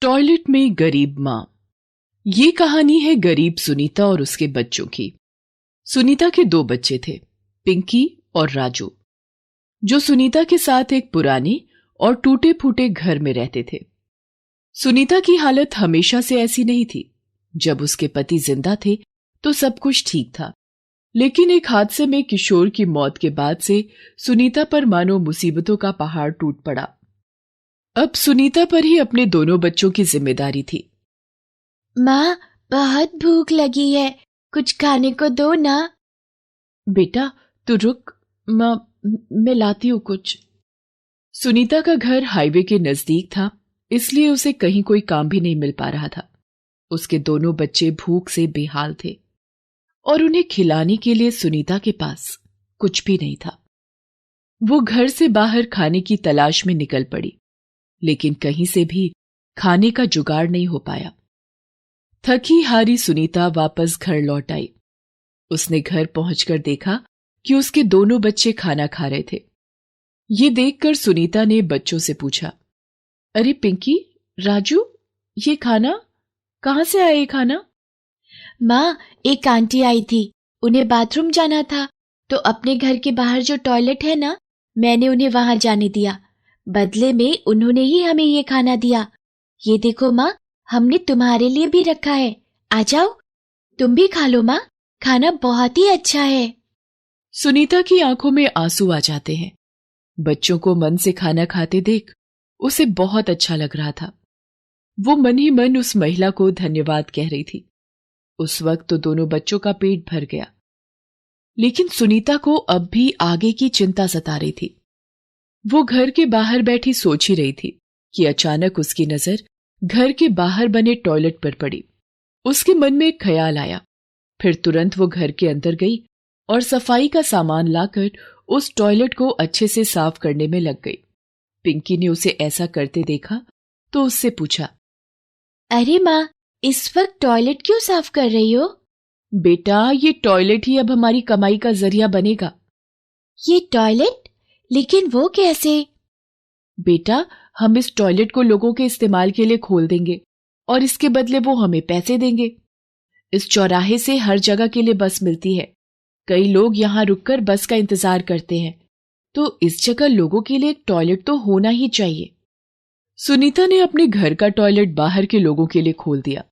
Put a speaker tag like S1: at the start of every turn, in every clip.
S1: Toilet में गरीब माँ। ये कहानी है गरीब सुनीता और उसके बच्चों की। सुनीता के दो बच्चे थे, पिंकी और राजू, जो सुनीता के साथ एक पुराने और टूटे फूटे घर में रहते थे। सुनीता की हालत हमेशा से ऐसी नहीं थी। जब उसके पति जिंदा थे तो सब कुछ ठीक था, लेकिन एक हादसे में किशोर की मौत के बाद से सुनीता पर मानो मुसीबतों का पहाड़ टूट पड़ा। अब सुनीता पर ही अपने दोनों बच्चों की जिम्मेदारी थी।
S2: माँ, बहुत भूख लगी है, कुछ खाने को दो ना।
S1: बेटा तू रुक, मैं लाती हूं कुछ। सुनीता का घर हाईवे के नजदीक था, इसलिए उसे कहीं कोई काम भी नहीं मिल पा रहा था। उसके दोनों बच्चे भूख से बेहाल थे और उन्हें खिलाने के लिए सुनीता के पास कुछ भी नहीं था। वो घर से बाहर खाने की तलाश में निकल पड़ी, लेकिन कहीं से भी खाने का जुगाड़ नहीं हो पाया। थकी हारी सुनीता वापस घर लौट आई। उसने घर पहुंचकर देखा कि उसके दोनों बच्चे खाना खा रहे थे। ये देखकर सुनीता ने बच्चों से पूछा, अरे पिंकी, राजू, ये खाना कहां से आया? ये खाना?
S2: माँ, एक आंटी आई थी, उन्हें बाथरूम जाना था, तो अपने घर के बाहर जो टॉयलेट है ना, मैंने उन्हें वहां जाने दिया। बदले में उन्होंने ही हमें ये खाना दिया। ये देखो माँ, हमने तुम्हारे लिए भी रखा है, आ जाओ, तुम भी खा लो माँ, खाना बहुत ही अच्छा है।
S1: सुनीता की आंखों में आंसू आ जाते हैं। बच्चों को मन से खाना खाते देख उसे बहुत अच्छा लग रहा था। वो मन ही मन उस महिला को धन्यवाद कह रही थी। उस वक्त तो दोनों बच्चों का पेट भर गया, लेकिन सुनीता को अब भी आगे की चिंता सता रही थी। वो घर के बाहर बैठी सोच ही रही थी कि अचानक उसकी नजर घर के बाहर बने टॉयलेट पर पड़ी। उसके मन में एक ख्याल आया। फिर तुरंत वो घर के अंदर गई और सफाई का सामान लाकर उस टॉयलेट को अच्छे से साफ करने में लग गई। पिंकी ने उसे ऐसा करते देखा तो उससे पूछा,
S2: अरे माँ, इस वक्त टॉयलेट क्यों साफ कर रही हो?
S1: बेटा, ये टॉयलेट ही अब हमारी कमाई का जरिया बनेगा।
S2: ये टॉयलेट? लेकिन वो कैसे?
S1: बेटा, हम इस टॉयलेट को लोगों के इस्तेमाल के लिए खोल देंगे और इसके बदले वो हमें पैसे देंगे। इस चौराहे से हर जगह के लिए बस मिलती है। कई लोग यहाँ रुककर बस का इंतजार करते हैं, तो इस जगह लोगों के लिए एक टॉयलेट तो होना ही चाहिए। सुनीता ने अपने घर का टॉयलेट बाहर के लोगों के लिए खोल दिया।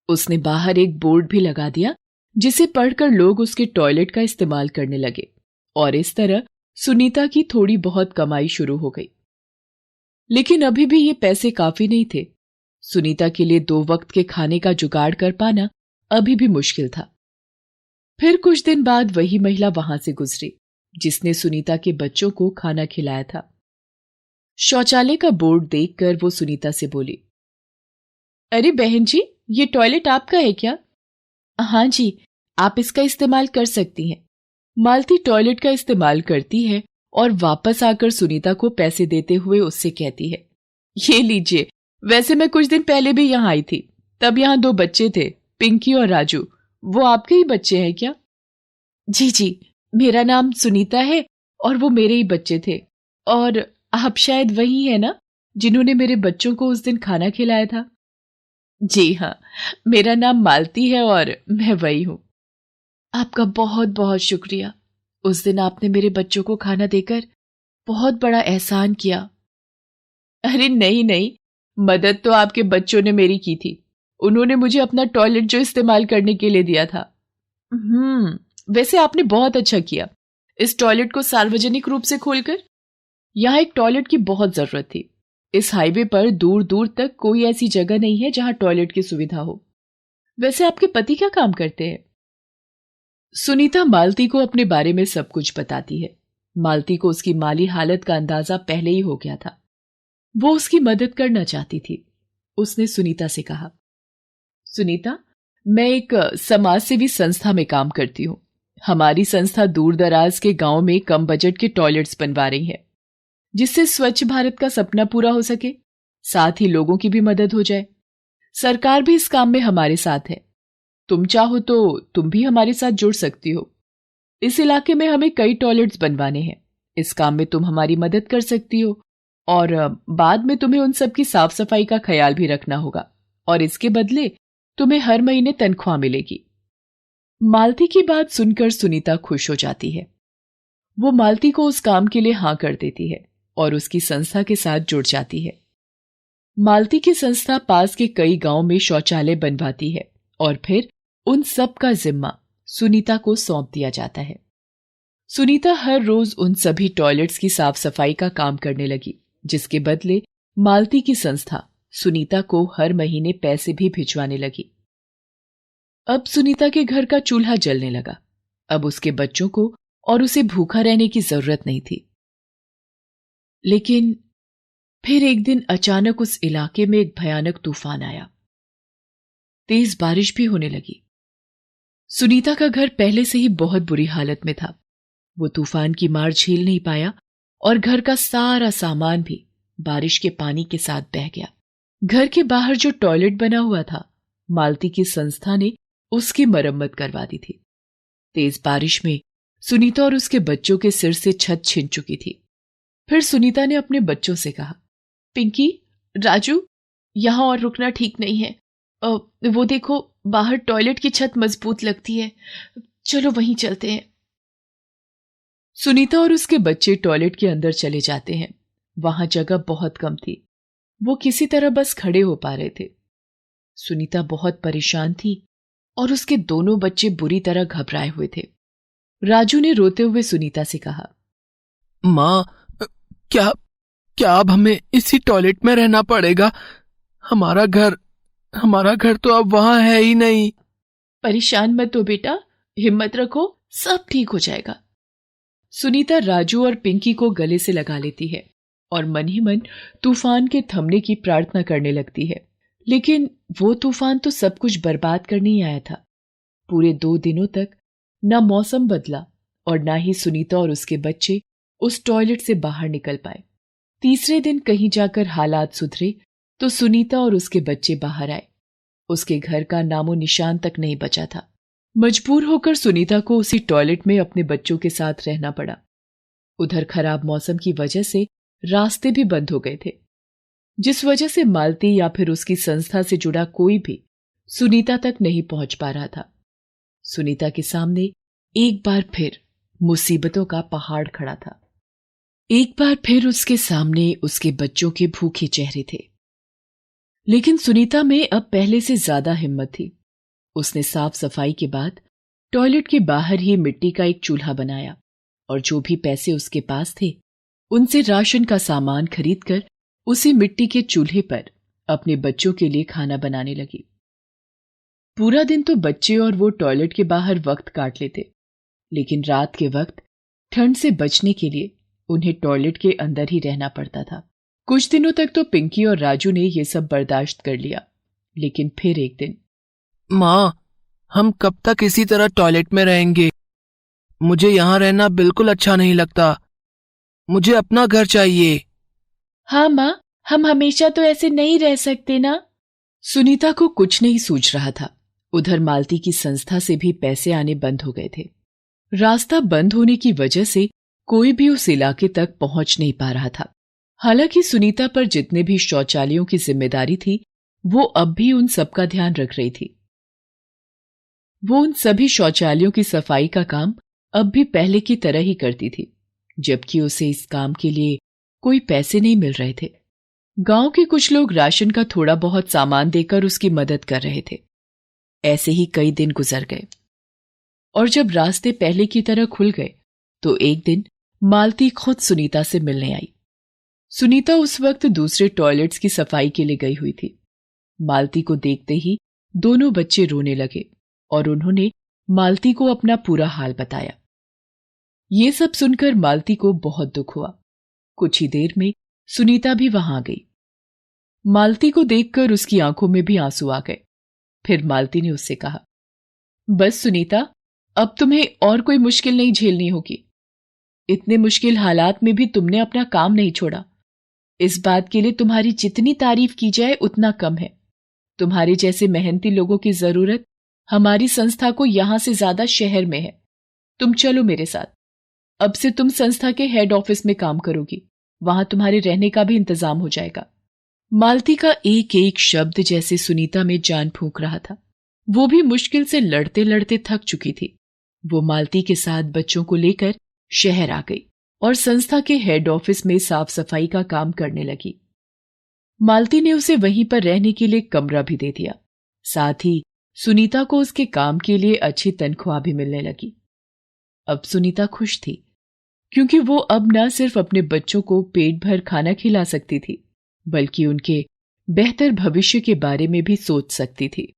S1: उसने बाहर एक बोर्ड भी लगा दिया, जिसे पढ़कर लोग उसके टॉयलेट का इस्तेमाल करने लगे और इस तरह सुनीता की थोड़ी बहुत कमाई शुरू हो गई। लेकिन अभी भी ये पैसे काफी नहीं थे। सुनीता के लिए 2 वक्त के खाने का जुगाड़ कर पाना अभी भी मुश्किल था। फिर कुछ दिन बाद वही महिला वहां से गुजरी जिसने सुनीता के बच्चों को खाना खिलाया था। शौचालय का बोर्ड देखकर वो सुनीता से बोली, अरे बहन जी, ये टॉयलेट आपका है क्या? हाँ जी, आप इसका इस्तेमाल कर सकती हैं। मालती टॉयलेट का इस्तेमाल करती है और वापस आकर सुनीता को पैसे देते हुए उससे कहती है, ये लीजिए, वैसे मैं कुछ दिन पहले भी यहाँ आई थी, तब यहाँ 2 बच्चे थे, पिंकी और राजू। वो आपके ही बच्चे हैं क्या? जी जी, मेरा नाम सुनीता है और वो मेरे ही बच्चे थे। और आप शायद वही है ना जिन्होंने मेरे बच्चों को उस दिन खाना खिलाया था? जी हाँ, मेरा नाम मालती है और मैं वही हूं। आपका बहुत बहुत शुक्रिया। उस दिन आपने मेरे बच्चों को खाना देकर बहुत बड़ा एहसान किया। अरे नहीं नहीं, मदद तो आपके बच्चों ने मेरी की थी। उन्होंने मुझे अपना टॉयलेट जो इस्तेमाल करने के लिए दिया था। वैसे आपने बहुत अच्छा किया इस टॉयलेट को सार्वजनिक रूप से खोलकर। यहाँ एक टॉयलेट की बहुत जरूरत थी। इस हाईवे पर दूर दूर तक कोई ऐसी जगह नहीं है जहां टॉयलेट की सुविधा हो। वैसे आपके पति क्या काम करते हैं? सुनीता मालती को अपने बारे में सब कुछ बताती है। मालती को उसकी माली हालत का अंदाजा पहले ही हो गया था। वो उसकी मदद करना चाहती थी। उसने सुनीता से कहा, सुनीता, मैं एक समाज सेवी संस्था में काम करती हूँ। हमारी संस्था दूर दराज के गांव में कम बजट के टॉयलेट्स बनवा रही है, जिससे स्वच्छ भारत का सपना पूरा हो सके, साथ ही लोगों की भी मदद हो जाए। सरकार भी इस काम में हमारे साथ है। तुम चाहो तो तुम भी हमारे साथ जुड़ सकती हो। इस इलाके में हमें कई टॉयलेट्स बनवाने हैं। इस काम में तुम हमारी मदद कर सकती हो और बाद में तुम्हें उन सब की साफ सफाई का ख्याल भी रखना होगा, और इसके बदले तुम्हें हर महीने तनख्वाह मिलेगी। मालती की बात सुनकर सुनीता खुश हो जाती है। वो मालती को उस काम के लिए हाँ कर देती है और उसकी संस्था के साथ जुड़ जाती है। मालती की संस्था पास के कई गांव में शौचालय बनवाती है और फिर उन सब का जिम्मा सुनीता को सौंप दिया जाता है। सुनीता हर रोज उन सभी टॉयलेट्स की साफ सफाई का काम करने लगी, जिसके बदले मालती की संस्था सुनीता को हर महीने पैसे भी भिजवाने लगी। अब सुनीता के घर का चूल्हा जलने लगा। अब उसके बच्चों को और उसे भूखा रहने की जरूरत नहीं थी। लेकिन फिर एक दिन अचानक उस इलाके में एक भयानक तूफान आया। तेज बारिश भी होने लगी। सुनीता का घर पहले से ही बहुत बुरी हालत में था। वो तूफान की मार झेल नहीं पाया और घर का सारा सामान भी बारिश के पानी के साथ बह गया। घर के बाहर जो टॉयलेट बना हुआ था, मालती की संस्था ने उसकी मरम्मत करवा दी थी। तेज बारिश में सुनीता और उसके बच्चों के सिर से छत छिन चुकी थी। फिर सुनीता ने अपने बच्चों से कहा, पिंकी, राजू, यहां और रुकना ठीक नहीं है। वो देखो, बाहर टॉयलेट की छत मजबूत लगती है, चलो वहीं चलते हैं। सुनीता और उसके बच्चे टॉयलेट के अंदर चले जाते हैं। वहां जगह बहुत कम थी। वो किसी तरह बस खड़े हो पा रहे थे। सुनीता बहुत परेशान थी और उसके दोनों बच्चे बुरी तरह घबराए हुए थे। राजू ने रोते हुए सुनीता से कहा,
S3: माँ, क्या अब हमें इसी टॉयलेट में रहना पड़ेगा? हमारा घर तो अब वहां है ही नहीं।
S1: परेशान मत हो बेटा, हिम्मत रखो, सब ठीक हो जाएगा। सुनीता राजू और पिंकी को गले से लगा लेती है और मन ही मन तूफान के थमने की प्रार्थना करने लगती है। लेकिन वो तूफान तो सब कुछ बर्बाद करने ही आया था। पूरे 2 दिनों तक ना मौसम बदला और ना ही सुनीता और उसके बच्चे उस टॉयलेट से बाहर निकल पाए। तीसरे दिन कहीं जाकर हालात सुधरे तो सुनीता और उसके बच्चे बाहर आए। उसके घर का नामो निशान तक नहीं बचा था। मजबूर होकर सुनीता को उसी टॉयलेट में अपने बच्चों के साथ रहना पड़ा। उधर खराब मौसम की वजह से रास्ते भी बंद हो गए थे, जिस वजह से मालती या फिर उसकी संस्था से जुड़ा कोई भी सुनीता तक नहीं पहुंच पा रहा था। सुनीता के सामने एक बार फिर मुसीबतों का पहाड़ खड़ा था। एक बार फिर उसके सामने उसके बच्चों के भूखे चेहरे थे। लेकिन सुनीता में अब पहले से ज्यादा हिम्मत थी। उसने साफ सफाई के बाद टॉयलेट के बाहर ही मिट्टी का एक चूल्हा बनाया और जो भी पैसे उसके पास थे उनसे राशन का सामान खरीदकर उसी मिट्टी के चूल्हे पर अपने बच्चों के लिए खाना बनाने लगी। पूरा दिन तो बच्चे और वो टॉयलेट के बाहर वक्त काट लेते, लेकिन रात के वक्त ठंड से बचने के लिए उन्हें टॉयलेट के अंदर ही रहना पड़ता था। कुछ दिनों तक तो पिंकी और राजू ने ये सब बर्दाश्त कर लिया, लेकिन फिर एक दिन,
S3: माँ, हम कब तक इसी तरह टॉयलेट में रहेंगे? मुझे यहाँ रहना बिल्कुल अच्छा नहीं लगता। मुझे अपना घर चाहिए।
S1: हाँ माँ, हम हमेशा तो ऐसे नहीं रह सकते ना। सुनीता को कुछ नहीं सूझ रहा था। उधर मालती की संस्था से भी पैसे आने बंद हो गए थे। रास्ता बंद होने की वजह से कोई भी उस इलाके तक पहुंच नहीं पा रहा था। हालांकि सुनीता पर जितने भी शौचालयों की जिम्मेदारी थी, वो अब भी उन सब का ध्यान रख रही थी। वो उन सभी शौचालयों की सफाई का काम अब भी पहले की तरह ही करती थी, जबकि उसे इस काम के लिए कोई पैसे नहीं मिल रहे थे। गांव के कुछ लोग राशन का थोड़ा बहुत सामान देकर उसकी मदद कर रहे थे। ऐसे ही कई दिन गुजर गए और जब रास्ते पहले की तरह खुल गए तो एक दिन मालती खुद सुनीता से मिलने आई। सुनीता उस वक्त दूसरे टॉयलेट्स की सफाई के लिए गई हुई थी। मालती को देखते ही दोनों बच्चे रोने लगे और उन्होंने मालती को अपना पूरा हाल बताया। ये सब सुनकर मालती को बहुत दुख हुआ। कुछ ही देर में सुनीता भी वहां आ गई। मालती को देखकर उसकी आंखों में भी आंसू आ गए। फिर मालती ने उससे कहा, बस सुनीता, अब तुम्हें और कोई मुश्किल नहीं झेलनी होगी। इतने मुश्किल हालात में भी तुमने अपना काम नहीं छोड़ा। इस बात के लिए तुम्हारी जितनी तारीफ की जाए उतना कम है। तुम्हारे जैसे मेहनती लोगों की जरूरत हमारी संस्था को यहां से ज्यादा शहर में है। तुम चलो मेरे साथ। अब से तुम संस्था के हेड ऑफिस में काम करोगी। वहां तुम्हारे रहने का भी इंतजाम हो जाएगा। मालती का एक एक शब्द जैसे सुनीता में जान फूंक रहा था। वो भी मुश्किल से लड़ते लड़ते थक चुकी थी। वो मालती के साथ बच्चों को लेकर शहर आ गई और संस्था के हेड ऑफिस में साफ सफाई का काम करने लगी। मालती ने उसे वहीं पर रहने के लिए कमरा भी दे दिया। साथ ही सुनीता को उसके काम के लिए अच्छी तनख्वाह भी मिलने लगी। अब सुनीता खुश थी, क्योंकि वो अब न सिर्फ अपने बच्चों को पेट भर खाना खिला सकती थी, बल्कि उनके बेहतर भविष्य के बारे में भी सोच सकती थी।